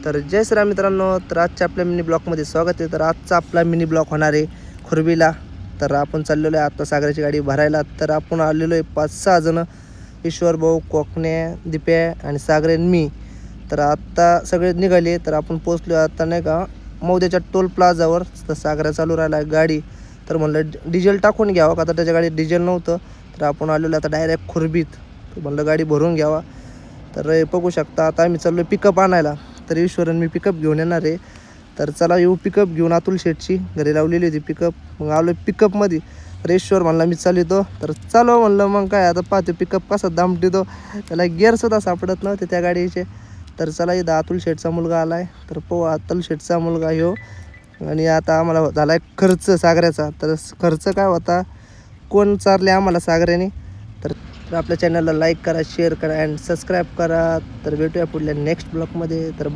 तर जय श्रीराम मित्रांनो, तर आजच्या आपल्या मिनी ब्लॉकमध्ये स्वागत आहे। तर आजचा आपला मिनी ब्लॉक होणार आहे खुरबीला। तर आपण चाललेलो आहे आता सागराची गाडी भरायला। तर आपण आलेलो आहे 5-6 जण, ईश्वर भाऊ, कोकण्या, दिप्या आणि सागर आणि मी। तर आता सगळे निघाले। तर आपण पोहोचलो आता नाही का मौद्याच्या टोल प्लाझावर। तर सागरा चालू राहिला गाडी। तर म्हणलं डिझेल टाकून घ्यावं का, तर त्याच्या गाडीत डिझेल नव्हतं। तर आपण आलेलो आता डायरेक्ट खुरबीत। तर म्हणलं गाडी भरून घ्यावा। तर बघू शकता आता आम्ही चाललो पिकअप आणायला। तर ईश्वर आणि मी पिकअप घेऊन येणार आहे। तर चला येऊ पिकअप घेऊन। अतुल शेटची घरी लावलेली होती पिकअप, मग आलो पिकअपमध्ये। तर ईश्वर म्हणला मी चालवतो, तर चालव म्हणलं। मग काय आता पाहतो पिकअप कसा दामटितो, त्याला गिअरसुद्धा सापडत नव्हते त्या गाडीचे। तर चला इथं अतुल शेटचा मुलगा आला आहे। तर पाहू अतुल शेटचा मुलगा ह्यो। आणि आता आम्हाला झाला आहे खर्च सागऱ्याचा। तर खर्च काय होता, कोण चारले आम्हाला सागऱ्याने। तर आपल्या चॅनलला लाईक करा, शेअर करा अँड सबस्क्राईब करा। तर भेटूया पुढल्या नेक्स्ट ब्लॉगमध्ये। तर